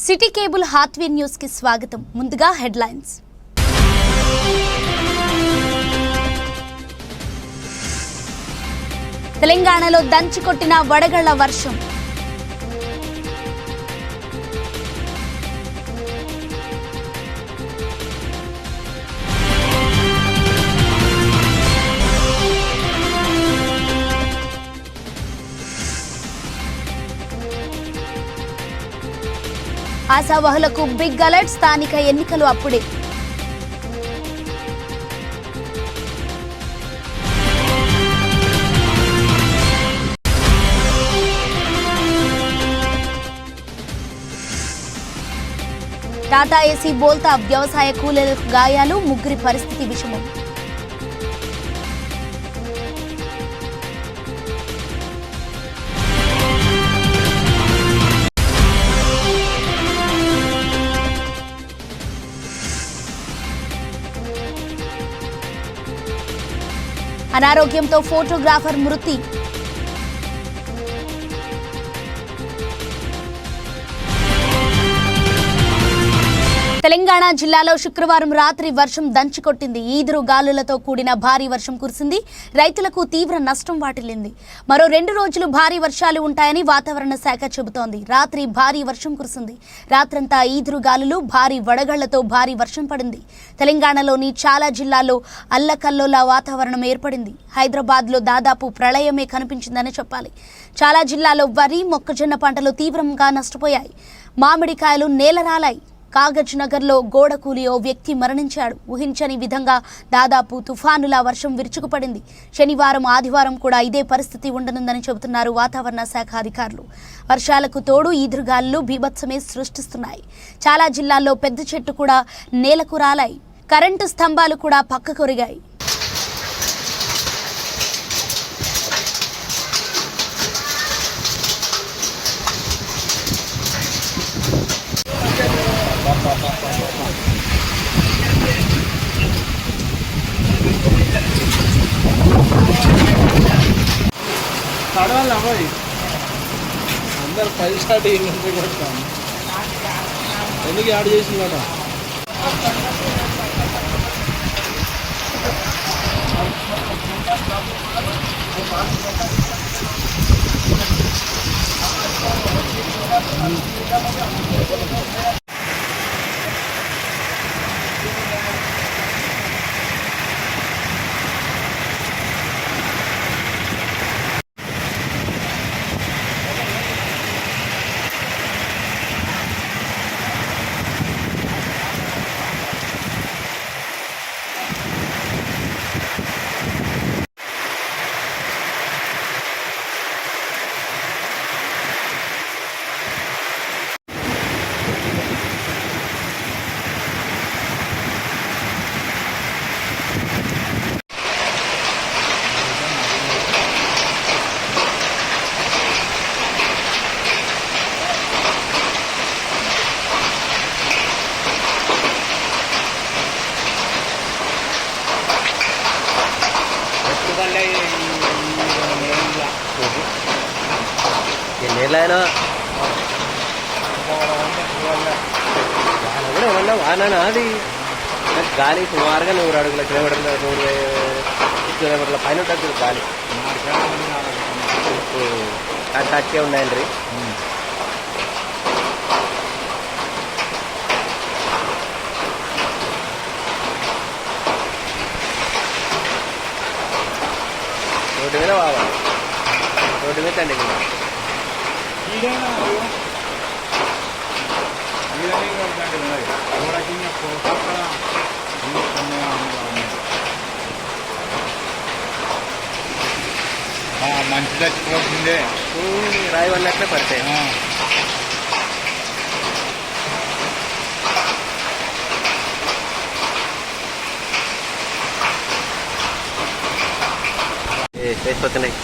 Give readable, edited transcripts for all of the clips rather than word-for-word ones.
City cable hardware news కి స్వాగతం. ముందుగా హెడ్లైన్స్. తెలంగాణలో దంచికొట్టిన వడగళ్ల వర్షం. ఆశావహులకు బిగ్ అలర్ట్. స్థానిక ఎన్నికలు అప్పుడే. టాటా ఏసీ బోల్తా వ్యవసాయ కూలీలకు గాయాలు, ముగ్గురి పరిస్థితి విషమం. అనారోగ్యంతో ఫోటోగ్రాఫర్ మృతి. తెలంగాణ జిల్లాలో శుక్రవారం రాత్రి వర్షం దంచికొట్టింది. ఈదురు గాలులతో కూడిన భారీ వర్షం కురిసింది. రైతులకు తీవ్ర నష్టం వాటిల్లింది. మరో 2 రోజులు భారీ వర్షాలు ఉంటాయని వాతావరణ శాఖ చెబుతోంది. రాత్రి భారీ వర్షం కురిసింది. రాత్రంతా ఈదురు గాలులు, భారీ వడగళ్లతో భారీ వర్షం పడింది. తెలంగాణలోని చాలా జిల్లాల్లో అల్లకల్లోల వాతావరణం ఏర్పడింది. హైదరాబాద్లో దాదాపు ప్రళయమే కనిపించిందని చెప్పాలి. చాలా జిల్లాల్లో వరి, మొక్కజొన్న పంటలు తీవ్రంగా నష్టపోయాయి. మామిడికాయలు నేలరాలాయి. కాగజ్ నగర్లో గోడ కూలి ఓ వ్యక్తి మరణించాడు. ఊహించని విధంగా దాదాపు తుఫానులా వర్షం విరుచుకుపడింది. శనివారం, ఆదివారం కూడా ఇదే పరిస్థితి ఉండనుందని చెబుతున్నారు వాతావరణ శాఖ అధికారులు. వర్షాలకు తోడు ఈదురుగాలులు బీభత్సమే సృష్టిస్తున్నాయి. చాలా జిల్లాల్లో పెద్ద చెట్టు కూడా నేలకు రాలాయి. కరెంటు స్తంభాలు కూడా పక్కకొరిగాయి. అందరు 10 స్టార్ట్ కొడతాను ఎందుకు యాడ్ చేసిందట. ఎన్నేళ్ళైనా కూడా ఏమన్నా వానా అది గాలి సుమారుగా 100 అడుగుల కిలోమీటర్ల 100 కిలోమీటర్ల పైన ఉంటుంది గాలి. టచ్చే ఉన్నాయండి. రోడ్డు మీద బాగా రోడ్డు మీద అండి. మంచి చచ్చిపోతుందే రాయి వల్లట్లే పడతాయి. వేసిపోతున్నాయి.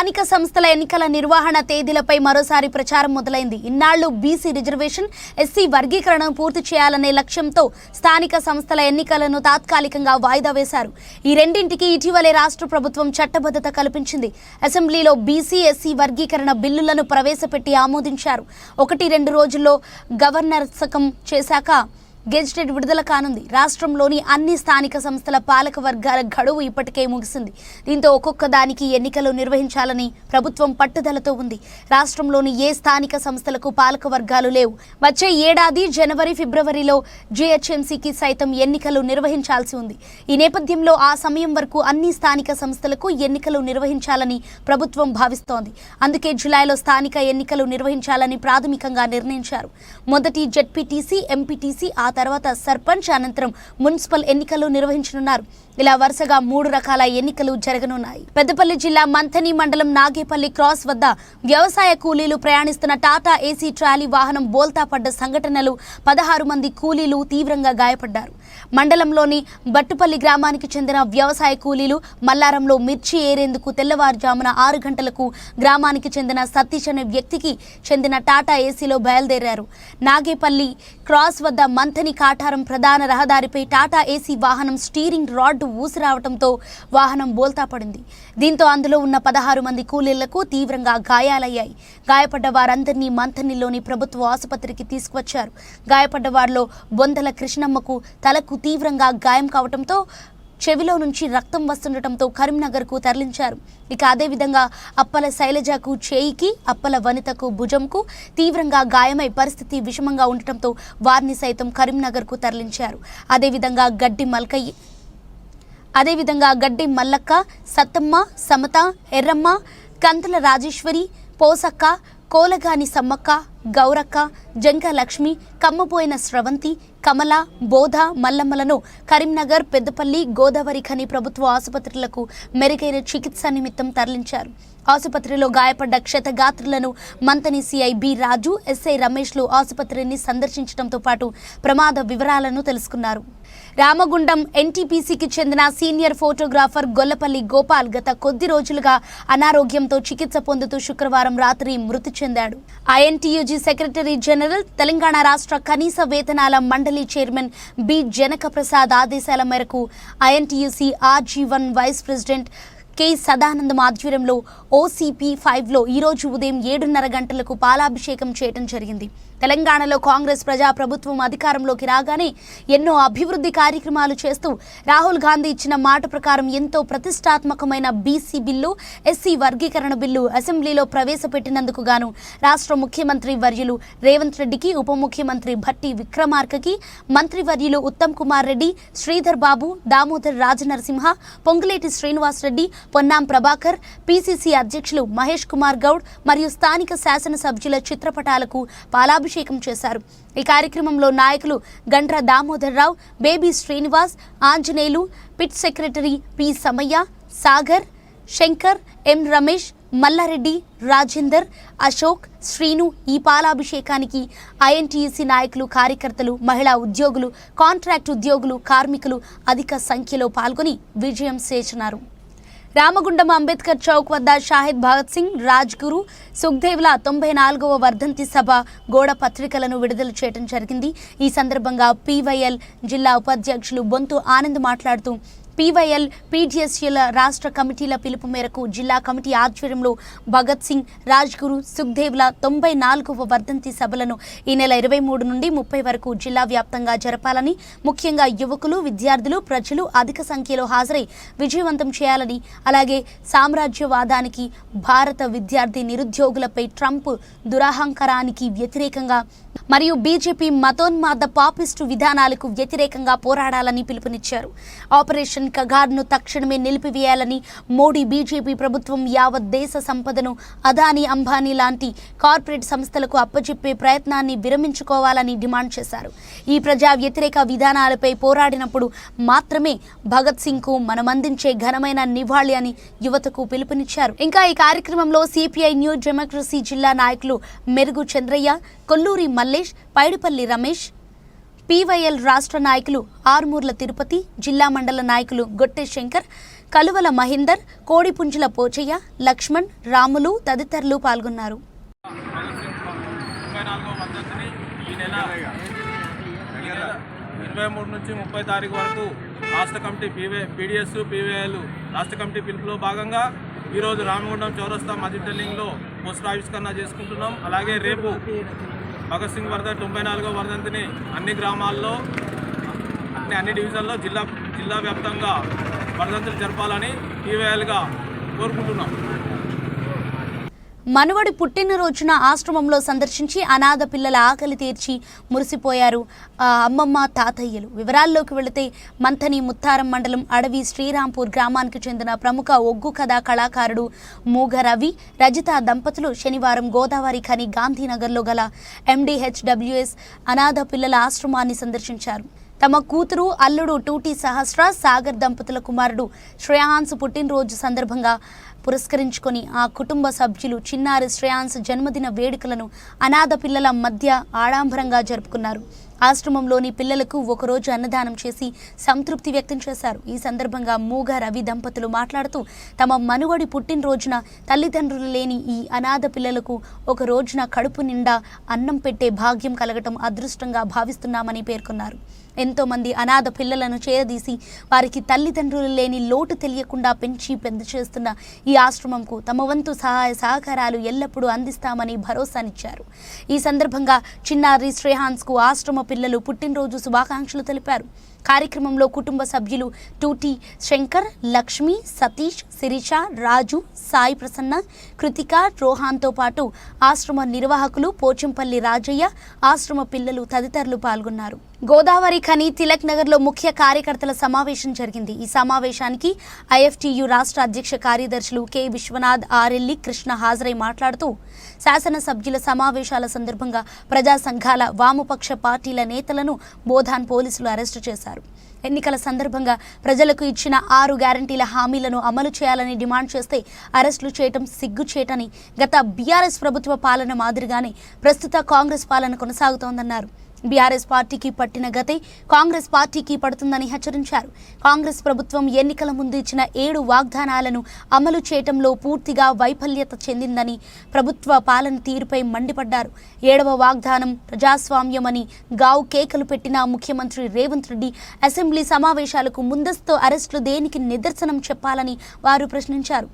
స్థానిక సంస్థల ఎన్నికల నిర్వహణ తేదీలపై మరోసారి ప్రచారం మొదలైంది. ఇన్నాళ్లు బీసీ రిజర్వేషన్, ఎస్సీ వర్గీకరణను పూర్తి చేయాలనే లక్ష్యంతో స్థానిక సంస్థల ఎన్నికలను తాత్కాలికంగా వాయిదా వేశారు. ఈ రెండింటికి ఇటీవలే రాష్ట్ర ప్రభుత్వం చట్టబద్ధత కల్పించింది. అసెంబ్లీలో బీసీ, ఎస్సీ వర్గీకరణ బిల్లులను ప్రవేశపెట్టి ఆమోదించారు. 1-2 రోజుల్లో గవర్నర్ సకం చేశాక గెజిటెడ్ విడుదల కానుంది. రాష్ట్రంలోని అన్ని స్థానిక సంస్థల పాలక వర్గాల గడువు ఇప్పటికే ముగిసింది. దీంతో ఒక్కొక్క దానికి ఎన్నికలు నిర్వహించాలని ప్రభుత్వం పట్టుదలతో ఉంది. రాష్ట్రంలోని ఏ స్థానిక సంస్థలకు పాలక వర్గాలు లేవు. వచ్చే ఏడాది జనవరి, ఫిబ్రవరిలో జీహెచ్ఎంసీకి సైతం ఎన్నికలు నిర్వహించాల్సి ఉంది. ఈ నేపథ్యంలో ఆ సమయం వరకు అన్ని స్థానిక సంస్థలకు ఎన్నికలు నిర్వహించాలని ప్రభుత్వం భావిస్తోంది. అందుకే జూలైలో స్థానిక ఎన్నికలు నిర్వహించాలని ప్రాథమికంగా నిర్ణయించారు. మొదటి జెడ్పీటీసీ, ఎంపీటీసీ, ఆ తర్వాత సర్పంచ్, అనంతరం మున్సిపల్ ఎన్నికలు నిర్వహించనున్నారు. ఇలా వరుసగా 3 రకాల ఎన్నికలు జరగనున్నాయి. పెద్దపల్లి జిల్లా మంథని మండలం నాగేపల్లి క్రాస్ వద్ద వ్యవసాయ కూలీలు ప్రయాణిస్తున్న టాటా ఏసీ ట్రాలీ వాహనం బోల్తా పడ్డ సంఘటనలు 16 మంది కూలీలు తీవ్రంగా గాయపడ్డారు. మండలంలోని బట్టుపల్లి గ్రామానికి చెందిన వ్యవసాయ కూలీలు మల్లారంలో మిర్చి ఏరేందుకు తెల్లవారుజామున 6 గంటలకు గ్రామానికి చెందిన సతీష్ అనే వ్యక్తికి చెందిన టాటా ఏసీలో బయలుదేరారు. నాగేపల్లి క్రాస్ వద్ద మంథని కాటారం ప్రధాన రహదారిపై టాటా ఏసీ వాహనం స్టీరింగ్ రాడ్ ఊసిరావడంతో వాహనం బోల్తా పడింది. దీంతో అందులో ఉన్న 16 మంది కూలీలకు తీవ్రంగా గాయాలయ్యాయి. గాయపడ్డ వారందరినీ మంథనిలోని ప్రభుత్వ ఆసుపత్రికి తీసుకువచ్చారు. గాయపడ్డ వారిలో బొందల కృష్ణమ్మకు తలకు తీవ్రంగా గాయం కావడంతో చెవిలో నుంచి రక్తం వస్తుండటంతో కరీంనగర్కు తరలించారు. ఇక అదేవిధంగా అప్పల శైలజకు చేయికి, అప్పల వనితకు భుజంకు తీవ్రంగా గాయమై పరిస్థితి విషమంగా ఉండటంతో వారిని సైతం కరీంనగర్కు తరలించారు. అదేవిధంగా గడ్డి మల్లక్క, సత్తమ్మ, సమత, ఎర్రమ్మ, కంతల రాజేశ్వరి, పోసక్క, కోలగాని సమ్మక్క, గౌరక్క, జంక లక్ష్మి, కమ్మపోయిన స్రవంతి, కమల, బోధ, మల్లమ్మలను కరీంనగర్, పెద్దపల్లి, గోదావరి ఖని ప్రభుత్వ ఆసుపత్రులకు మెరుగైన చికిత్స నిమిత్తం తరలించారు. ఆసుపత్రిలో గాయపడ్డ క్షతగాత్రులను మంథని సిఐ బి రాజు, ఎస్ఐ రమేష్లు ఆసుపత్రిని సందర్శించడంతో పాటు ప్రమాద వివరాలను తెలుసుకున్నారు. రామగుండం ఎన్టీపీసీకి చెందిన సీనియర్ ఫోటోగ్రాఫర్ గొల్లపల్లి గోపాల్ గత కొద్ది రోజులుగా అనారోగ్యంతో చికిత్స పొందుతూ శుక్రవారం రాత్రి మృతి చెందాడు. ఐఎన్టీయూజీ సెక్రటరీ జనరల్, తెలంగాణ రాష్ట్ర కనీస వేతనాల మండలి చైర్మన్ బి జనక ప్రసాద్ ఆదేశాల మేరకు INTUC RG1 vice president K Sadanandam ఆధ్వర్యంలో OCP 5లో ఈరోజు ఉదయం 7:30 గంటలకు పాలాభిషేకం చేయడం జరిగింది. తెలంగాణలో కాంగ్రెస్ ప్రజాప్రభుత్వం అధికారంలోకి రాగానే ఎన్నో అభివృద్ధి కార్యక్రమాలు చేస్తూ రాహుల్ గాంధీ ఇచ్చిన మాట ప్రకారం ఎంతో ప్రతిష్టాత్మకమైన బీసీ బిల్లు, ఎస్సీ వర్గీకరణ బిల్లు అసెంబ్లీలో ప్రవేశపెట్టినందుకు గాను రాష్ట్ర ముఖ్యమంత్రి వర్యులు రేవంత్ రెడ్డికి, ఉప ముఖ్యమంత్రి భట్టి విక్రమార్కకి, మంత్రి వర్యులు ఉత్తమ్ కుమార్ రెడ్డి, శ్రీధర్ బాబు, దామోదర్ రాజనరసింహ, పొంగులేటి శ్రీనివాస్ రెడ్డి, పొన్నాం ప్రభాకర్, PCC అధ్యక్షులు మహేష్ కుమార్ గౌడ్ మరియు స్థానిక శాసనసభ్యుల చిత్రపటాలకు పాలాభిషేకం చేశారు. ఈ కార్యక్రమంలో నాయకులు Gandra Damodar Rao, Baby Srinivas, Anjaneyulu, pit secretary P Samaiah, Sagar, Shankar, M Ramesh, Mallareddy, Rajender, Ashok, Srinu ఈ పాలాభిషేకానికి ఐఎన్టీయూసీ నాయకులు, కార్యకర్తలు, మహిళా ఉద్యోగులు, కాంట్రాక్ట్ ఉద్యోగులు, కార్మికులు అధిక సంఖ్యలో పాల్గొని విజయం చేర్చినారు. రామగుండం అంబేద్కర్ చౌక్ వద్ద షాహిద్ భగత్ సింగ్, రాజ్గురు, సుఖ్దేవ్ల 94వ వర్ధంతి సభ గోడ పత్రికలను విడుదల చేయడం జరిగింది. ఈ సందర్భంగా PYL జిల్లా ఉపాధ్యక్షులు బొంతు ఆనంద్ మాట్లాడుతూ PYL, PDSల రాష్ట్ర కమిటీల పిలుపు మేరకు జిల్లా కమిటీ ఆధ్వర్యంలో భగత్ సింగ్, రాజ్గురు, సుఖ్దేవ్ల 94వ వర్ధంతి సభలను ఈ నెల 23 నుండి 30 వరకు జిల్లా వ్యాప్తంగా జరపాలని, ముఖ్యంగా యువకులు, విద్యార్థులు, ప్రజలు అధిక సంఖ్యలో హాజరై విజయవంతం చేయాలని, అలాగే సామ్రాజ్యవాదానికి, భారత విద్యార్థి నిరుద్యోగులపై ట్రంప్ దురహంకారానికి వ్యతిరేకంగా మరియు బీజేపీ మతోన్మాద పాపిస్టు విధానాలకు వ్యతిరేకంగా పోరాడాలని పిలుపునిచ్చారు. ఆపరేషన్ కగార్ను తక్షణమే నిలిపివేయాలని, మోడీ బీజేపీ ప్రభుత్వం యావత్ దేశ సంపదను అదానీ, అంబానీ లాంటి కార్పొరేట్ సంస్థలకు అప్పచెప్పే ప్రయత్నాన్ని విరమించుకోవాలని డిమాండ్ చేశారు. ఈ ప్రజా వ్యతిరేక విధానాలపై పోరాడినప్పుడు మాత్రమే భగత్ సింగ్కు మనమందించే ఘనమైన నివాళి అని యువతకు పిలుపునిచ్చారు. ఇంకా ఈ కార్యక్రమంలో CPI న్యూ డెమోక్రసీ జిల్లా నాయకులు మెరుగు చంద్రయ్య, కొల్లూరి మల్లేష్, పైడిపల్లి రమేష్, PYL రాష్ట్ర నాయకులు ఆర్మూర్ల తిరుపతి, జిల్లా మండల నాయకులు గొట్టె శంకర్, కలువల మహేందర్, కోడిపుంజుల పోచయ్య, లక్ష్మణ్, రాములు తదితరులు పాల్గొన్నారు. 23 నుంచి 30 తారీఖు వరకు రాష్ట్ర కమిటీ పీడిఎస్ పీవీఐలు రాష్ట్ర కమిటీ పిలుపులో భాగంగా ఈరోజు రామగుండం చౌరస్తా మజిటెల్లింగ్లో పోస్టర్ ఆవిష్కరణ చేసుకుంటున్నాం. అలాగే రేపు భగత్ సింగ్ వర్ధంతి 94వ వర్ధంతిని అన్ని గ్రామాల్లో అన్ని డివిజన్లో జిల్లా వ్యాప్తంగా వర్ధంతులు జరపాలని పీవీఐలుగా కోరుకుంటున్నాం. మనవడి పుట్టినరోజున ఆశ్రమంలో సందర్శించి అనాథ పిల్లల ఆకలి తీర్చి మురిసిపోయారు అమ్మమ్మ తాతయ్యలు. వివరాల్లోకి వెళితే మంథని ముత్తారం మండలం అడవి శ్రీరాంపూర్ గ్రామానికి చెందిన ప్రముఖ ఒగ్గు కథా కళాకారుడు మూగ రవి, రజిత దంపతులు శనివారం గోదావరి ఖని గాంధీనగర్లో గల MDHWS అనాథ పిల్లల ఆశ్రమాన్ని సందర్శించారు. తమ కూతురు అల్లుడు టూటీ సహస్ర సాగర్ దంపతుల కుమారుడు శ్రేయాన్స్ పుట్టినరోజు సందర్భంగా పురస్కరించుకొని ఆ కుటుంబ సభ్యులు చిన్నారి శ్రేయాన్స్ జన్మదిన వేడుకలను అనాథ పిల్లల మధ్య ఆడంబరంగా జరుపుకున్నారు. ఆశ్రమంలోని పిల్లలకు ఒకరోజు అన్నదానం చేసి సంతృప్తి వ్యక్తం చేశారు. ఈ సందర్భంగా మూగ రవి దంపతులు మాట్లాడుతూ తమ మనువడి పుట్టినరోజున తల్లిదండ్రులు లేని ఈ అనాథ పిల్లలకు ఒక రోజున కడుపు నిండా అన్నం పెట్టే భాగ్యం కలగటం అదృష్టంగా భావిస్తున్నామని పేర్కొన్నారు. ఎంతోమంది అనాథ పిల్లలను చేరదీసి వారికి తల్లిదండ్రులు లేని లోటు తెలియకుండా పెంచి పెద్ద చేస్తున్న ఈ ఆశ్రమంకు తమ వంతు సహాయ సహకారాలు ఎల్లప్పుడూ అందిస్తామని భరోసానిచ్చారు. ఈ సందర్భంగా చిన్నారి శ్రేయాన్స్కు ఆశ్రమ పిల్లలు పుట్టినరోజు శుభాకాంక్షలు తెలిపారు. కార్యక్రమంలో కుటుంబ సభ్యులు టూటీ శంకర్, లక్ష్మి, సతీష్, శిరీష, రాజు, సాయి ప్రసన్న, కృతిక, రోహాన్తో పాటు ఆశ్రమ నిర్వాహకులు పోచంపల్లి రాజయ్య, ఆశ్రమ పిల్లలు తదితరులు పాల్గొన్నారు. గోదావరి ఖని తిలక్ నగర్లో ముఖ్య కార్యకర్తల సమావేశం జరిగింది. ఈ సమావేశానికి IFTU రాష్ట్ర అధ్యక్ష కార్యదర్శులు కె విశ్వనాథ్, ఆరెల్లి, కృష్ణ హాజరై మాట్లాడుతూ శాసనసభ్యుల సమావేశాల సందర్భంగా ప్రజా సంఘాల వామపక్ష పార్టీల నేతలను బోధాన్ పోలీసులు అరెస్టు చేశారు. ఎన్నికల సందర్భంగా ప్రజలకు ఇచ్చిన 6 గ్యారంటీల హామీలను అమలు చేయాలని డిమాండ్ చేస్తే అరెస్టులు చేయటం సిగ్గుచేటని, గత బీఆర్ఎస్ ప్రభుత్వ పాలన మాదిరిగానే ప్రస్తుత కాంగ్రెస్ పాలన కొనసాగుతోందన్నారు. బీఆర్ఎస్ పార్టీకి పట్టిన గతే కాంగ్రెస్ పార్టీకి పడుతుందని హెచ్చరించారు. కాంగ్రెస్ ప్రభుత్వం ఎన్నికల ముందు ఇచ్చిన 7 వాగ్దానాలను అమలు చేయటంలో పూర్తిగా వైఫల్యత చెందిందని, ప్రభుత్వ పాలన తీరుపై మండిపడ్డారు. 7వ వాగ్దానం ప్రజాస్వామ్యమని గావు కేకలు పెట్టిన ముఖ్యమంత్రి రేవంత్ రెడ్డి అసెంబ్లీ సమావేశాలకు ముందస్తు అరెస్టులు దేనికి నిదర్శనం చెప్పాలని వారు ప్రశ్నించారు.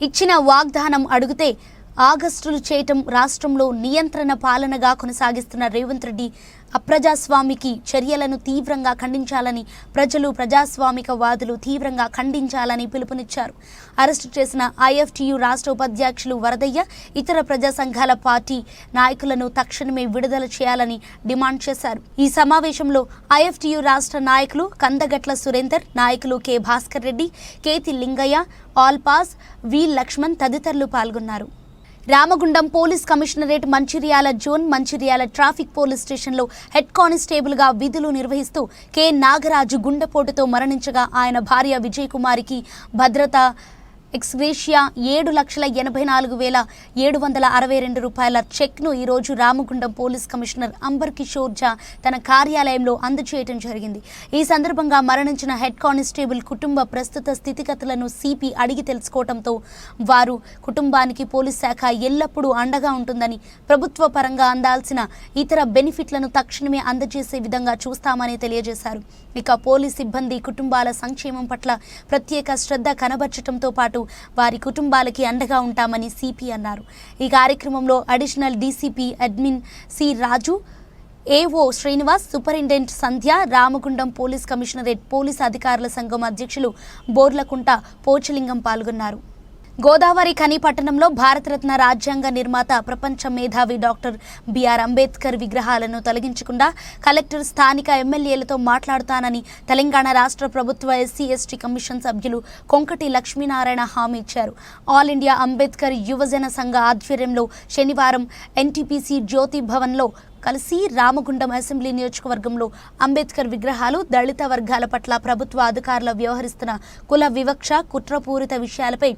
ఇచ్చిన వాగ్దానం అడిగితే ఆగస్టులు చేయటం, రాష్ట్రంలో నియంత్రణ పాలనగా కొనసాగిస్తున్న రేవంత్ రెడ్డి అప్రజాస్వామికి చర్యలను తీవ్రంగా ఖండించాలని, ప్రజలు ప్రజాస్వామికవాదులు తీవ్రంగా ఖండించాలని పిలుపునిచ్చారు. అరెస్టు చేసిన IFTU రాష్ట్ర ఉపాధ్యక్షులు వరదయ్య, ఇతర ప్రజా సంఘాల పార్టీ నాయకులను తక్షణమే విడుదల చేయాలని డిమాండ్ చేశారు. ఈ సమావేశంలో IFTU రాష్ట్ర నాయకులు కందగట్ల సురేందర్, నాయకులు కె భాస్కర్ రెడ్డి, కేతి లింగయ్య, ఆల్పాస్, వి లక్ష్మణ్ తదితరులు పాల్గొన్నారు. Ramagundam police commissionerate Mancherial zone Mancherial traffic police స్టేషన్లో హెడ్ కానిస్టేబుల్గా విధులు నిర్వహిస్తూ కె నాగరాజు గుండెపోటుతో మరణించగా ఆయన భార్య విజయ్ కుమారికి భద్రత ఎక్స్గ్రేషియా 7,84,762 రూపాయల చెక్ను ఈరోజు రామగుండం పోలీస్ కమిషనర్ అంబర్ కిషోర్ ఝా తన కార్యాలయంలో అందజేయడం జరిగింది. ఈ సందర్భంగా మరణించిన హెడ్ కానిస్టేబుల్ కుటుంబ ప్రస్తుత స్థితిగతులను సిపి అడిగి తెలుసుకోవడంతో వారు కుటుంబానికి పోలీస్ శాఖ ఎల్లప్పుడూ అండగా ఉంటుందని, ప్రభుత్వ పరంగా అందాల్సిన ఇతర బెనిఫిట్లను తక్షణమే అందజేసే విధంగా చూస్తామని తెలియజేశారు. ఇక పోలీస్ సిబ్బంది కుటుంబాల సంక్షేమం పట్ల ప్రత్యేక శ్రద్ధ కనబర్చడంతో పాటు వారి కుటుంబాలకి అండగా ఉంటామని సిపి అన్నారు. ఈ కార్యక్రమంలో అడిషనల్ డీసీపీ అడ్మిన్ సి రాజు, ఏఓ శ్రీనివాస్, సూపరింటెండెంట్ సంధ్య, రామగుండం పోలీస్ కమిషనరేట్ పోలీస్ అధికారుల సంఘం అధ్యక్షులు బోర్లకుంట పోచలింగం పాల్గొన్నారు. గోదావరి ఖని పట్టణంలో భారతరత్న రాజ్యాంగ నిర్మాత, ప్రపంచ మేధావి డాక్టర్ బిఆర్ అంబేద్కర్ విగ్రహాలను తొలగించకుండా కలెక్టర్ స్థానిక ఎమ్మెల్యేలతో మాట్లాడుతానని తెలంగాణ రాష్ట్ర ప్రభుత్వ SC/ST కమిషన్ సభ్యులు కొంకటి లక్ష్మీనారాయణ హామీ ఇచ్చారు. ఆల్ ఇండియా అంబేద్కర్ యువజన సంఘ ఆధ్వర్యంలో శనివారం NTPC జ్యోతి భవన్లో కలిసి రామగుండం అసెంబ్లీ నియోజకవర్గంలో అంబేద్కర్ విగ్రహాలు, దళిత వర్గాల పట్ల ప్రభుత్వ అధికారులు వ్యవహరిస్తున్న కుల వివక్ష, కుట్రపూరిత విషయాలపై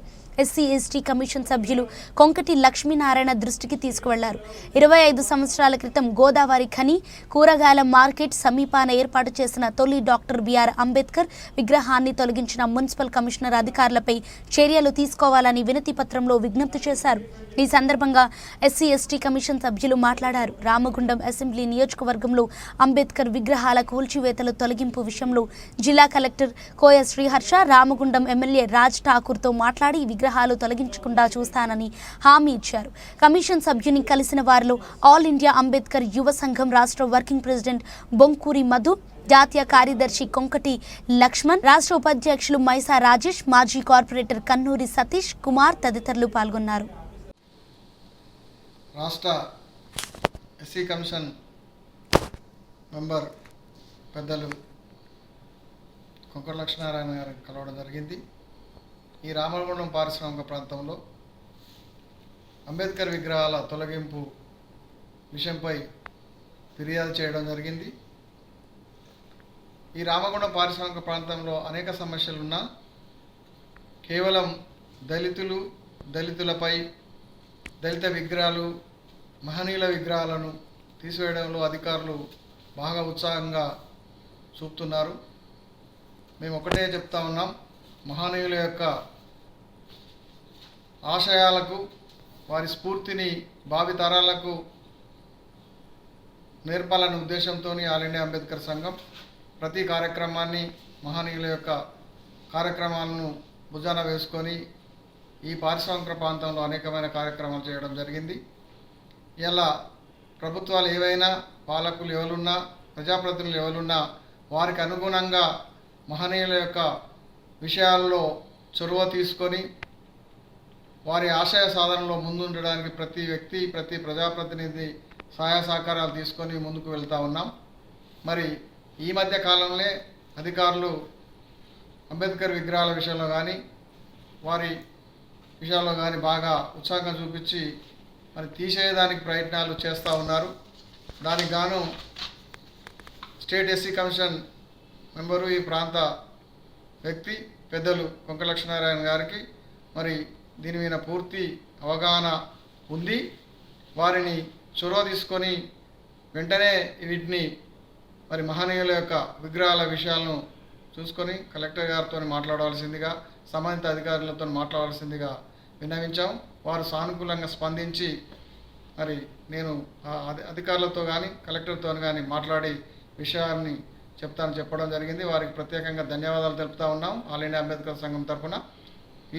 ఎస్సీ ఎస్టీ కమిషన్ సభ్యులు కొంకటి లక్ష్మీనారాయణ దృష్టికి తీసుకువెళ్లారు. 25 సంవత్సరాల క్రితం గోదావరి ఖని కూరగాయల మార్కెట్ సమీపాన ఏర్పాటు చేసిన తొలి డాక్టర్ బిఆర్ అంబేద్కర్ విగ్రహాన్ని తొలగించిన మున్సిపల్ కమిషనర్ అధికారులపై చర్యలు తీసుకోవాలని వినతి పత్రంలో విజ్ఞప్తి చేశారు. ఈ సందర్భంగా ఎస్సీ ఎస్టీ కమిషన్ సభ్యులు మాట్లాడారు. రామగుండం అసెంబ్లీ నియోజకవర్గంలో అంబేద్కర్ విగ్రహాల కూల్చివేతలు తొలగింపు విషయంలో జిల్లా కలెక్టర్ కోయ శ్రీహర్ష రామగుండం ఎమ్మెల్యే రాజ్ ఠాకూర్తో మాట్లాడి విగ్రహాలు తొలగించకుండా చూస్తానని హామీ ఇచ్చారు. కమిషన్ సభ్యుని కలిసిన వారిలో ఆల్ ఇండియా అంబేద్కర్ యువ సంఘం రాష్ట్ర వర్కింగ్ ప్రెసిడెంట్ బొంకూరి మధు, జాతీయ కార్యదర్శి కొంకటి లక్ష్మణ్, రాష్ట్ర ఉపాధ్యక్షులు మైసా రాజేష్, మాజీ కార్పొరేటర్ కన్నూరి సతీష్ కుమార్ తదితరులు పాల్గొన్నారు. రాష్ట్ర ఎస్సీ కమిషన్ మెంబర్ పెద్దలు కొంకటి లక్ష్మీనారాయణ గారిని కలవడం జరిగింది. ఈ రామగుండం పారిశ్రామిక ప్రాంతంలో అంబేద్కర్ విగ్రహాల తొలగింపు విషయంపై ఫిర్యాదు చేయడం జరిగింది. ఈ రామగుండం పారిశ్రామిక ప్రాంతంలో అనేక సమస్యలున్నా కేవలం దళితులపై దళిత విగ్రహాలు, మహనీయుల విగ్రహాలను తీసివేయడంలో అధికారులు బాగా ఉత్సాహంగా చూపుతున్నారు. మేము ఒకటే చెప్తా ఉన్నాం, మహనీయుల యొక్క ఆశయాలకు, వారి స్ఫూర్తిని భావితరాలకు నేర్పాలనే ఉద్దేశంతో ఆల్ ఇండియా అంబేద్కర్ సంఘం ప్రతి కార్యక్రమాన్ని, మహనీయుల యొక్క కార్యక్రమాలను భుజాన వేసుకొని ఈ పారిశ్రామిక ప్రాంతంలో అనేకమైన కార్యక్రమాలు చేయడం జరిగింది. ఇలా ప్రభుత్వాలు ఏవైనా, పాలకులు ఎవరున్నా, ప్రజాప్రతినిధులు ఎవరున్నా వారికి అనుగుణంగా మహనీయుల యొక్క విషయాల్లో చొరవ తీసుకొని వారి ఆశయ సాధనలో ముందుండడానికి ప్రతి వ్యక్తి, ప్రతి ప్రజాప్రతినిధి సహాయ సహకారాలు తీసుకొని ముందుకు వెళ్తూ ఉన్నాం. మరి ఈ మధ్య కాలంలో అధికారులు అంబేద్కర్ విగ్రహాల విషయంలో కానీ, వారి విషయాల్లో కానీ బాగా ఉత్సాహం చూపించి మరి తీసేయడానికి ప్రయత్నాలు చేస్తూ ఉన్నారు. దానికి గాను స్టేట్ ఎస్సీ కమిషన్ మెంబరు, ఈ ప్రాంత వ్యక్తి పెద్దలు కొంకటి లక్ష్మీనారాయణ గారికి మరి దీని మీద పూర్తి అవగాహన ఉంది. వారిని చొరవ తీసుకొని వెంటనే వీటిని మరి మహనీయుల యొక్క విగ్రహాల విషయాలను చూసుకొని కలెక్టర్ గారితో మాట్లాడవలసిందిగా, సంబంధిత అధికారులతో మాట్లాడవలసిందిగా విన్నవించాం. వారు సానుకూలంగా స్పందించి మరి నేను అధికారులతో కానీ కలెక్టర్తో కానీ మాట్లాడి విషయాన్ని చెప్పడం జరిగింది. వారికి ప్రత్యేకంగా ధన్యవాదాలు తెలుపుతా ఉన్నాం ఆల్ ఇండియా అంబేద్కర్ సంఘం తరఫున.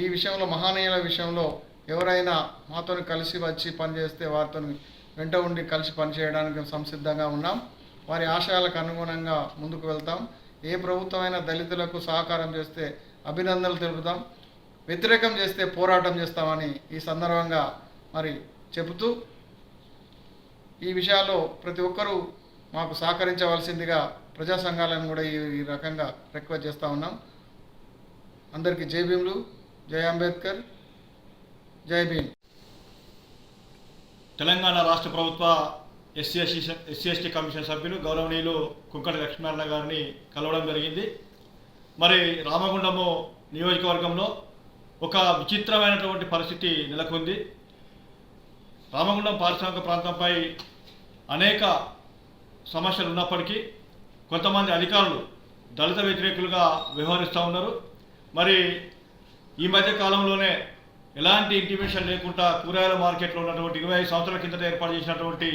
ఈ విషయంలో మహనీయుల విషయంలో ఎవరైనా మాతో కలిసి వచ్చి పనిచేస్తే వారితో వెంట ఉండి కలిసి పనిచేయడానికి సంసిద్ధంగా ఉన్నాం. వారి ఆశయాలకు అనుగుణంగా ముందుకు వెళ్తాం. ఏ ప్రభుత్వమైనా దళితులకు సహకారం చేస్తే అభినందనలు తెలుపుతాం, వ్యతిరేకం చేస్తే పోరాటం చేస్తామని ఈ సందర్భంగా మరి చెబుతూ ఈ విషయాల్లో ప్రతి ఒక్కరూ మాకు సహకరించవలసిందిగా ప్రజా సంఘాలను కూడా ఈ రకంగా రిక్వెస్ట్ చేస్తూ ఉన్నాం. అందరికీ జై భీములు, జై అంబేద్కర్, జై భీమ్. తెలంగాణ రాష్ట్ర ప్రభుత్వ ఎస్సీ ఎస్టీ కమిషన్ సభ్యులు గౌరవనీయులు కొంకటి లక్ష్మీనారాయణ గారిని కలవడం జరిగింది. మరి రామగుండము నియోజకవర్గంలో ఒక విచిత్రమైనటువంటి పరిస్థితి నెలకొంది. రామగుండం పారిశ్రామిక ప్రాంతంపై అనేక సమస్యలు ఉన్నప్పటికీ కొంతమంది అధికారులు దళిత వ్యతిరేకులుగా వ్యవహరిస్తూ ఉన్నారు. మరి ఈ మధ్య కాలంలోనే ఎలాంటి ఇంటిమేషన్ లేకుండా కూరగాయల మార్కెట్లో ఉన్నటువంటి 25 సంవత్సరాల కిందట ఏర్పాటు చేసినటువంటి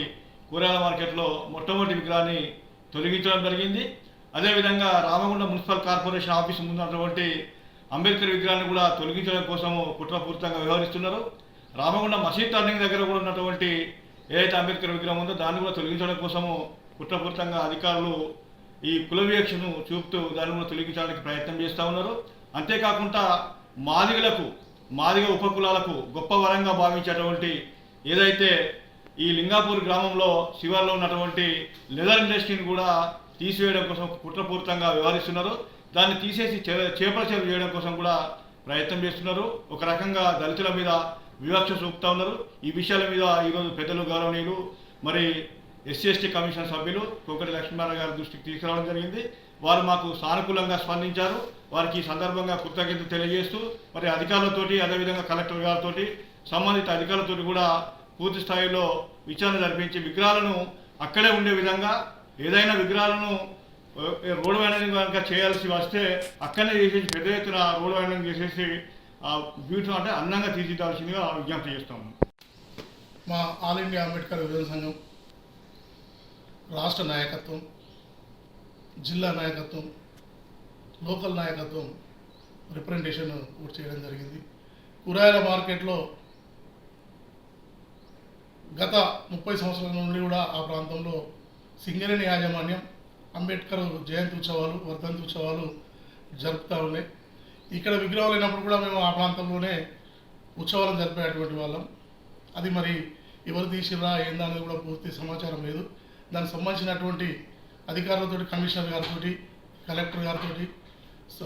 కూరగాయల మార్కెట్లో మొట్టమొదటి విగ్రహాన్ని తొలగించడం జరిగింది. అదేవిధంగా రామగుండం మున్సిపల్ కార్పొరేషన్ ఆఫీస్ ముందు ఉన్నటువంటి అంబేద్కర్ విగ్రహాన్ని కూడా తొలగించడం కోసము కుట్రపూరితంగా వ్యవహరిస్తున్నారు. రామగుండం మసీద్ టర్నింగ్ దగ్గర కూడా ఉన్నటువంటి ఏదైతే అంబేద్కర్ విగ్రహం ఉందో దాన్ని కూడా తొలగించడం కోసము కుట్రపూరితంగా అధికారులు ఈ కుల వివక్షను చూపుతూ దాన్ని కూడా తొలగించడానికి ప్రయత్నం చేస్తూ ఉన్నారు. అంతేకాకుండా మాదిగ ఉపకులాలకు గొప్ప వరంగా భావించేటువంటి ఏదైతే ఈ లింగాపూర్ గ్రామంలో శివార్లో ఉన్నటువంటి లెదర్ ఇండస్ట్రీని కూడా తీసివేయడం కోసం కుట్రపూరితంగా వ్యవహరిస్తున్నారు. దాన్ని తీసేసి చేపల చెరువు చేయడం కోసం కూడా ప్రయత్నం చేస్తున్నారు. ఒక రకంగా దళితుల మీద వివక్ష చూపుతూ ఉన్నారు. ఈ విషయాల మీద ఈరోజు పెద్దలు గౌరవనీయులు మరి ఎస్సీ ఎస్టీ కమిషన్ సభ్యులు కొంకటి లక్ష్మీనారాయణ గారి దృష్టికి తీసుకురావడం జరిగింది. వారు మాకు సానుకూలంగా స్పందించారు. వారికి ఈ సందర్భంగా కృతజ్ఞతలు తెలియజేస్తూ మరి అధికారులతోటి అదేవిధంగా కలెక్టర్ గారితో సంబంధిత అధికారులతో కూడా పూర్తి స్థాయిలో విచారణ జరిపించి విగ్రహాలను అక్కడే ఉండే విధంగా ఏదైనా విగ్రహాలను రోడ్ వైండింగ్ కనుక చేయాల్సి వస్తే అక్కడనే చేసేసి పెద్ద ఎత్తున రోడ్ వైండింగ్ చేసేసి బ్యూటిఫుల్ అంటే అందంగా తీర్చిదాల్సిందిగా విజ్ఞప్తి చేస్తాము. మా ఆల్ ఇండియా అంబేద్కర్ విభజన సంఘం రాష్ట్ర నాయకత్వం, జిల్లా నాయకత్వం, లోకల్ నాయకత్వం రిప్రజెంటేషన్ పూర్తి చేయడం జరిగింది. కూరగాయల మార్కెట్లో గత 30 సంవత్సరాల నుండి కూడా ఆ ప్రాంతంలో సింగరేణి యాజమాన్యం అంబేద్కర్ జయంతి ఉత్సవాలు, వర్ధంతి ఉత్సవాలు జరుపుతూ ఉన్నాయి. ఇక్కడ విగ్రహాలు లేనప్పుడు కూడా మేము ఆ ప్రాంతంలోనే ఉత్సవాలను జరిపేటువంటి వాళ్ళం. అది మరి ఎవరు తీసిరా ఏందనేది కూడా పూర్తి సమాచారం లేదు. దానికి సంబంధించినటువంటి అధికారులతో, కమిషనర్ గారితో, కలెక్టర్ గారితో,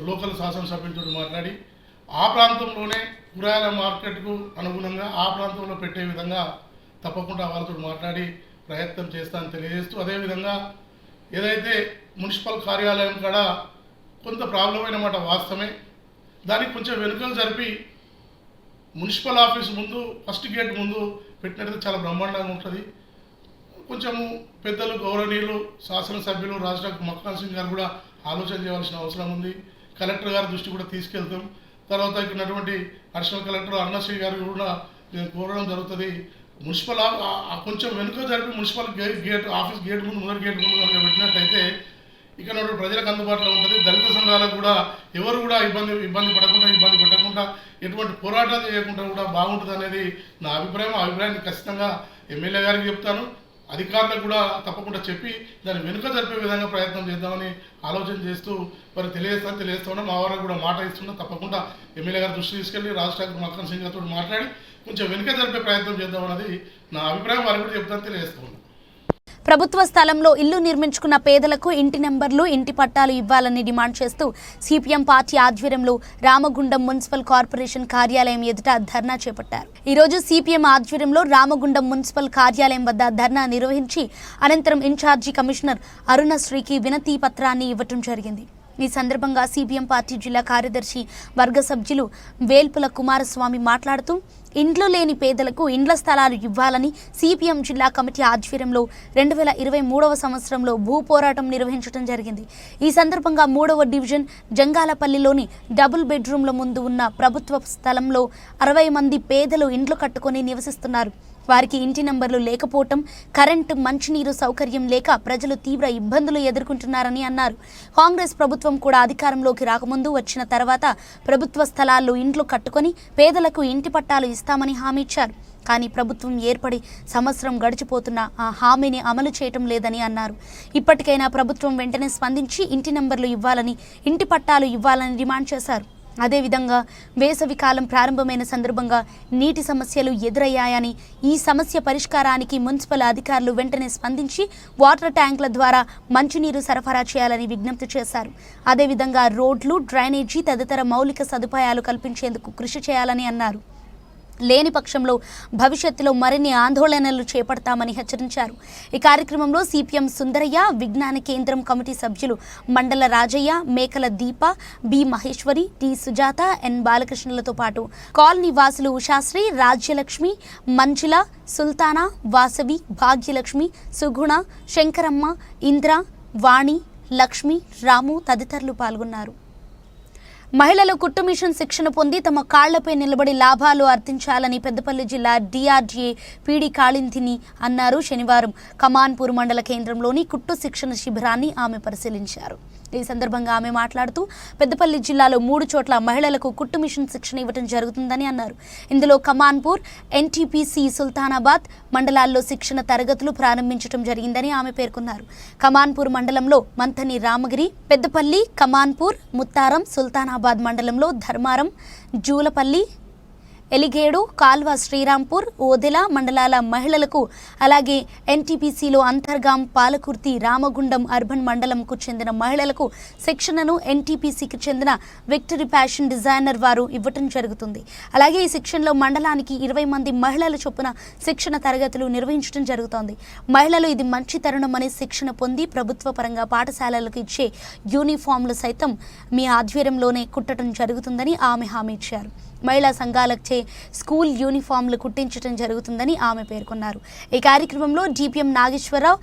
లోకల్ శాసనసభ్యులతో మాట్లాడి ఆ ప్రాంతంలోనే కూరగాయల మార్కెట్కు అనుగుణంగా ఆ ప్రాంతంలో పెట్టే విధంగా తప్పకుండా వాళ్ళతో మాట్లాడి ప్రయత్నం చేస్తానని తెలియజేస్తూ, అదేవిధంగా ఏదైతే మున్సిపల్ కార్యాలయం కాడ కొంత ప్రాబ్లం అయినమాట వాస్తవమే. దానికి కొంచెం వెనుకలు జరిపి మున్సిపల్ ఆఫీస్ ముందు ఫస్ట్ గేట్ ముందు పెట్టినట్టు చాలా బ్రహ్మాండంగా ఉంటుంది. కొంచెము పెద్దలు, గౌరవనీయులు, శాసనసభ్యులు రాజడాక్టర్ మక్కాన్ సింగ్ గారు కూడా ఆలోచన చేయవలసిన అవసరం ఉంది. కలెక్టర్ గారి దృష్టి కూడా తీసుకెళ్తాం. తర్వాత ఇక్కడ ఉన్నటువంటి అడిషనల్ కలెక్టర్ అరుణశ్రీ గారు కూడా నేను కోరడం జరుగుతుంది. మున్సిపల్ కొంచెం వెనుక జరిపి మున్సిపల్ గేట్ ఆఫీస్ గేట్ ముందు, మొదటి గేట్ ముందు కనుక పెట్టినట్టయితే ఇక్కడ ప్రజలకు అందుబాటులో ఉంటుంది. దళిత సంఘాలకు కూడా ఎవరు కూడా ఇబ్బంది పెట్టకుండా ఎటువంటి పోరాటాలు చేయకుండా కూడా బాగుంటుంది అనేది నా అభిప్రాయం. ఆ అభిప్రాయాన్ని ఖచ్చితంగా ఎమ్మెల్యే గారికి చెప్తాను, అధికారులకు కూడా తప్పకుండా చెప్పి దాన్ని వెనుక జరిపే విధంగా ప్రయత్నం చేద్దామని ఆలోచన చేస్తూ మరి తెలియజేస్తున్నా. మా వారికి కూడా మాట ఇస్తున్నా, తప్పకుండా ఎమ్మెల్యే గారి దృష్టి తీసుకెళ్ళి రాజడాక్టర్ మక్కాన్ సింగ్ గారితో మాట్లాడి కొంచెం వెనుక జరిపే ప్రయత్నం చేద్దామన్నది నా అభిప్రాయం. వారికి కూడా చెప్తాను, తెలియజేస్తున్నాను. ప్రభుత్వ స్థలంలో ఇల్లు నిర్మించుకున్న పేదలకు ఇంటి నెంబర్లు, ఇంటి పట్టాలు ఇవ్వాలని డిమాండ్ చేస్తూ సిపిఎం పార్టీ ఆధ్వర్యంలో రామగుండం మున్సిపల్ కార్పొరేషన్ కార్యాలయం ఎదుట ధర్నా చేపట్టారు. ఈ రోజు సిపిఎం ఆధ్వర్యంలో రామగుండం మున్సిపల్ కార్యాలయం వద్ద ధర్నా నిర్వహించి అనంతరం ఇన్ఛార్జి కమిషనర్ అరుణశ్రీకి వినతి పత్రాన్ని ఇవ్వటం జరిగింది. ఈ సందర్భంగా సిపిఎం పార్టీ జిల్లా కార్యదర్శి వర్గ సభ్యులు వేల్పుల కుమారస్వామి మాట్లాడుతూ ఇండ్లు లేని పేదలకు ఇండ్ల స్థలాలు ఇవ్వాలని సిపిఎం జిల్లా కమిటీ ఆధ్వర్యంలో 2023వ సంవత్సరంలో భూ పోరాటం నిర్వహించడం జరిగింది. ఈ సందర్భంగా 3వ డివిజన్ జంగాలపల్లిలోని డబుల్ బెడ్రూమ్ల ముందు ఉన్న ప్రభుత్వ స్థలంలో 60 మంది పేదలు ఇండ్లు కట్టుకొని నివసిస్తున్నారు. వారికి ఇంటి నంబర్లు లేకపోవటం, కరెంటు, మంచినీరు సౌకర్యం లేక ప్రజలు తీవ్ర ఇబ్బందులు ఎదుర్కొంటున్నారని అన్నారు. కాంగ్రెస్ ప్రభుత్వం కూడా అధికారంలోకి రాకముందు, వచ్చిన తర్వాత ప్రభుత్వ స్థలాల్లో ఇండ్లు కట్టుకొని పేదలకు ఇంటి పట్టాలు ఇస్తామని హామీ ఇచ్చారు. కానీ ప్రభుత్వం ఏర్పడి సంవత్సరం గడిచిపోతున్నా ఆ హామీని అమలు చేయటం లేదని అన్నారు. ఇప్పటికైనా ప్రభుత్వం వెంటనే స్పందించి ఇంటి నంబర్లు ఇవ్వాలని, ఇంటి పట్టాలు ఇవ్వాలని డిమాండ్ చేశారు. అదేవిధంగా వేసవి కాలం ప్రారంభమైన సందర్భంగా నీటి సమస్యలు ఎదురయ్యాయని, ఈ సమస్య పరిష్కారానికి మున్సిపల్ అధికారులు వెంటనే స్పందించి వాటర్ ట్యాంకుల ద్వారా మంచినీరు సరఫరా చేయాలని విజ్ఞప్తి చేశారు. అదేవిధంగా రోడ్లు, డ్రైనేజీ తదితర మౌలిక సదుపాయాలు కల్పించేందుకు కృషి చేయాలని అన్నారు. లేని పక్షంలో భవిష్యత్తులో మరిన్ని ఆందోళనలు చేపడతామని హెచ్చరించారు. ఈ కార్యక్రమంలో సిపిఎం సుందరయ్య, విజ్ఞాన కేంద్రం కమిటీ సభ్యులు మండల రాజయ్య, మేకల దీప, బి మహేశ్వరి, టి సుజాత, ఎన్ బాలకృష్ణలతో పాటు కాలనీ వాసులు ఉషాశ్రీ, రాజ్యలక్ష్మి, మంజుల, సుల్తానా, వాసవి, భాగ్యలక్ష్మి, సుగుణ, శంకరమ్మ, ఇంద్ర, వాణి, లక్ష్మి, రాము తదితరులు పాల్గొన్నారు. మహిళలు కుట్టు మిషన్ శిక్షణ పొంది తమ కాళ్లపై నిలబడి లాభాలు ఆర్జించాలని పెద్దపల్లి జిల్లా డిఆర్డీఏ పీడీ కాళింతిని అన్నారు. శనివారం కమాన్పూర్ మండల కేంద్రంలోని కుట్టు శిక్షణ శిబిరాన్ని ఆమె పరిశీలించారు. ఈ సందర్భంగా ఆమె మాట్లాడుతూ పెద్దపల్లి జిల్లాలో 3 చోట్ల మహిళలకు కుట్టు మిషన్ శిక్షణ ఇవ్వడం జరుగుతుందని అన్నారు. ఇందులో కమాన్పూర్, ఎన్టీపీసీ, సుల్తానాబాద్ మండలాల్లో శిక్షణ తరగతులు ప్రారంభించడం జరిగిందని ఆమె పేర్కొన్నారు. కమాన్పూర్ మండలంలో మంథని రామగిరి, పెద్దపల్లి, కమాన్పూర్, ముత్తారం, సుల్తానాబాద్ మండలంలో ధర్మారం, జూలపల్లి, ఎలిగేడు, కాల్వ శ్రీరాంపూర్, ఓదెల మండలాల మహిళలకు, అలాగే ఎన్టీపీసీలో అంతర్గాం, పాలకుర్తి, రామగుండం అర్బన్ మండలంకు చెందిన మహిళలకు శిక్షణను ఎన్టీపీసీకి చెందిన విక్టరీ ఫ్యాషన్ డిజైనర్ వారు ఇవ్వటం జరుగుతుంది. అలాగే ఈ శిక్షణలో మండలానికి 20 మంది మహిళల చొప్పున శిక్షణ తరగతులు నిర్వహించడం జరుగుతోంది. మహిళలు ఇది మంచి తరుణమని శిక్షణ పొంది ప్రభుత్వ పరంగా పాఠశాలలకు ఇచ్చే యూనిఫామ్లు సైతం మీ ఆధ్వర్యంలోనే కుట్టడం జరుగుతుందని ఆమె హామీ ఇచ్చారు. మహిళా సంఘాలచే స్కూల్ యూనిఫామ్లు కుట్టించడం జరుగుతుందని ఆమె పేర్కొన్నారు. ఈ కార్యక్రమంలో డిపిఎం నాగేశ్వరరావు,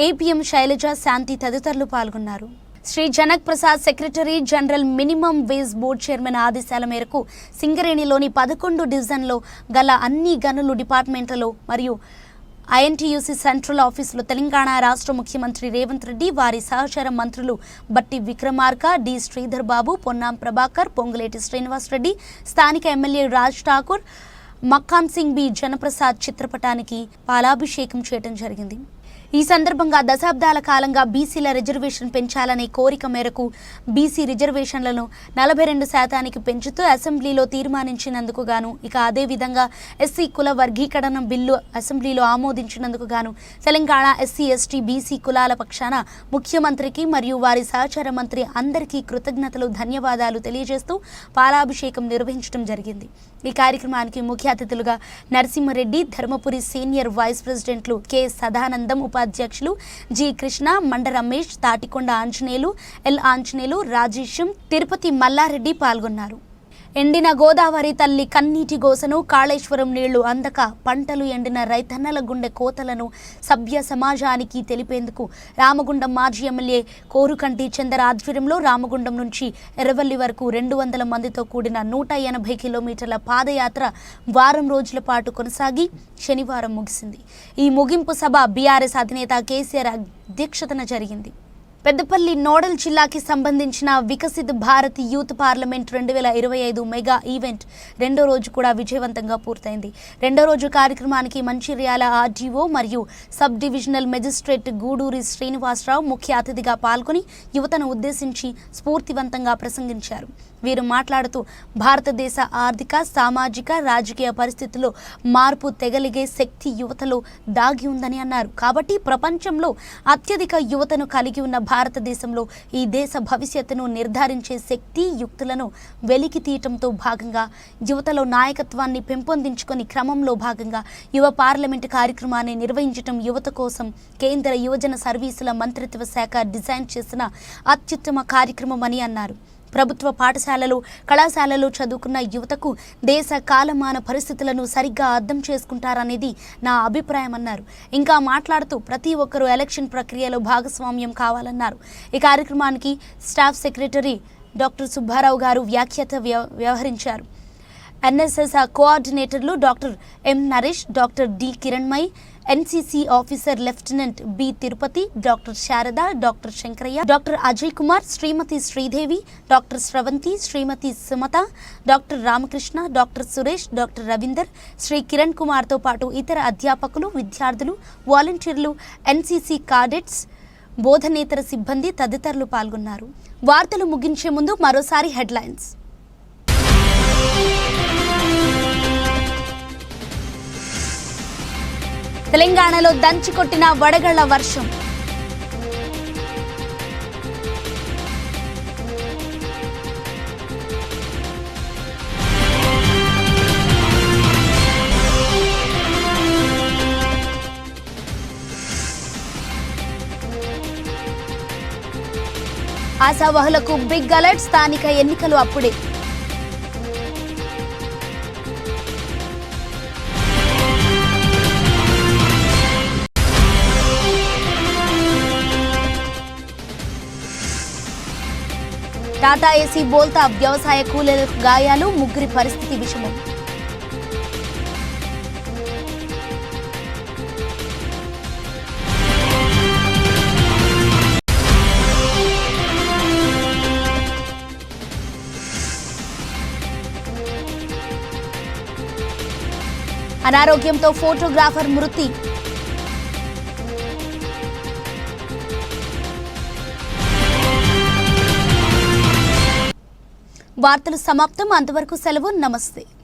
ఏపీఎం శైలజ, శాంతి తదితరులు పాల్గొన్నారు. Shri Janak Prasad secretary general minimum wage board chairman ఆదేశాల మేరకు సింగరేణిలోని 11 డివిజన్లో గల అన్ని గనులు డిపార్ట్మెంట్లలో మరియు ఐఎన్టీయూసీ సెంట్రల్ ఆఫీసులో తెలంగాణ రాష్ట్ర ముఖ్యమంత్రి రేవంత్ రెడ్డి, వారి సహచర మంత్రులు బట్టి విక్రమార్క, డి శ్రీధర్ బాబు, పొన్నాం ప్రభాకర్, పొంగులేటి శ్రీనివాస్ రెడ్డి, స్థానిక ఎమ్మెల్యే రాజ్ ఠాకూర్, మక్కాన్ సింగ్ బి జనప్రసాద్ చిత్రపటానికి పాలాభిషేకం చేయడం జరిగింది. ఈ సందర్భంగా దశాబ్దాల కాలంగా బీసీల రిజర్వేషన్ పెంచాలనే కోరిక మేరకు బీసీ రిజర్వేషన్లను 42% పెంచుతూ అసెంబ్లీలో తీర్మానించినందుకు గాను, ఇక అదేవిధంగా ఎస్సీ కుల వర్గీకరణ బిల్లు అసెంబ్లీలో ఆమోదించినందుకు గాను తెలంగాణ ఎస్సీ ఎస్టీ బీసీ కులాల పక్షాన ముఖ్యమంత్రికి మరియు వారి సహచర మంత్రి అందరికీ కృతజ్ఞతలు, ధన్యవాదాలు తెలియజేస్తూ పాలాభిషేకం నిర్వహించడం జరిగింది. ఈ కార్యక్రమానికి ముఖ్య అతిథులుగా నరసింహారెడ్డి, ధర్మపురి సీనియర్ వైస్ ప్రెసిడెంట్లు కె సదానందం, ఉపాధ్యక్షులు జి కృష్ణ, మండ రమేష్, తాటికొండ ఆంజనేయులు, ఎల్ ఆంజనేయులు, రాజేశం, తిరుపతి మల్లారెడ్డి పాల్గొన్నారు. ఎండిన గోదావరి తల్లి కన్నీటి గోసను, కాళేశ్వరం నీళ్లు అందక పంటలు ఎండిన రైతన్నల గుండె కోతలను సభ్య సమాజానికి తెలిపేందుకు రామగుండం మాజీ ఎమ్మెల్యే కోరుకంటి చందర్ ఆధ్వర్యంలో రామగుండం నుంచి ఎర్రవల్లి వరకు 200 మందితో కూడిన 180 కిలోమీటర్ల పాదయాత్ర వారం రోజుల పాటు కొనసాగి శనివారం ముగిసింది. ఈ ముగింపు సభ బీఆర్ఎస్ అధినేత కేసీఆర్ అధ్యక్షతన జరిగింది. పెద్దపల్లి నోడల్ జిల్లాకి సంబంధించిన Viksit Bharat youth parliament 2025 mega event రెండో రోజు కూడా విజయవంతంగా పూర్తయింది. రెండో రోజు కార్యక్రమానికి మంచిర్యాల ఆర్డీఓ మరియు sub divisional magistrate Guduri Srinivasarao ముఖ్య అతిథిగా పాల్గొని యువతను ఉద్దేశించి స్ఫూర్తివంతంగా ప్రసంగించారు. వీరు మాట్లాడుతూ భారతదేశ ఆర్థిక, సామాజిక, రాజకీయ పరిస్థితుల్లో మార్పు తెగలిగే శక్తి యువతలో దాగి ఉందని అన్నారు. కాబట్టి ప్రపంచంలో అత్యధిక యువతను కలిగి ఉన్న భారతదేశంలో ఈ దేశ భవిష్యత్తును నిర్ధారించే శక్తి యుక్తులను వెలికి తీయటంతో భాగంగా యువతలో నాయకత్వాన్ని పెంపొందించుకొని క్రమంలో భాగంగా యువ పార్లమెంటు కార్యక్రమాన్ని నిర్వహించడం యువత కోసం కేంద్ర యువజన సర్వీసుల మంత్రిత్వ శాఖ డిజైన్ చేసిన అత్యుత్తమ కార్యక్రమం అని అన్నారు. ప్రభుత్వ పాఠశాలలు, కళాశాలలు చదువుకున్న యువతకు దేశ కాలమాన పరిస్థితులను సరిగ్గా అర్థం చేసుకుంటారనేది నా అభిప్రాయం అన్నారు. ఇంకా మాట్లాడుతూ ప్రతి ఒక్కరూ ఎలక్షన్ ప్రక్రియలో భాగస్వామ్యం కావాలన్నారు. ఈ కార్యక్రమానికి స్టాఫ్ సెక్రటరీ డాక్టర్ సుబ్బారావు గారు వ్యాఖ్యాత వ్యవహరించారు. ఎన్ఎస్ఎస్ కోఆర్డినేటర్లు doctor M Naresh, doctor D Kiranmayi, NCC officer lieutenant B Tirupati, doctor Sharada, doctor Shankaraiah, doctor Ajay Kumar, Srimati Sridevi, doctor Sravanthi, Srimati Sumata, doctor Ramakrishna, doctor Suresh, doctor Ravinder, Shri Kiran కుమార్తో పాటు ఇతర అధ్యాపకులు, విద్యార్థులు, వాలంటీర్లు, ఎన్సీసీ కాడెట్స్, బోధనేతర సిబ్బంది తదితరులు పాల్గొన్నారు. వార్తలు ముగించే ముందు మరోసారి హెడ్లైన్స్. తెలంగాణలో దంచికొట్టిన వడగళ్ల వర్షం. ఆశావహులకు బిగ్ అలర్ట్, స్థానిక ఎన్నికలు అప్పుడే. టాటా ఏసీ బోల్తా, వ్యవసాయ కూలీలకు గాయాలు, ముగ్గురి పరిస్థితి విషమం. అనారోగ్యంతో ఫోటోగ్రాఫర్ మృతి. వార్తలు సమాప్తం. అంతవరకు సెలవు. నమస్తే.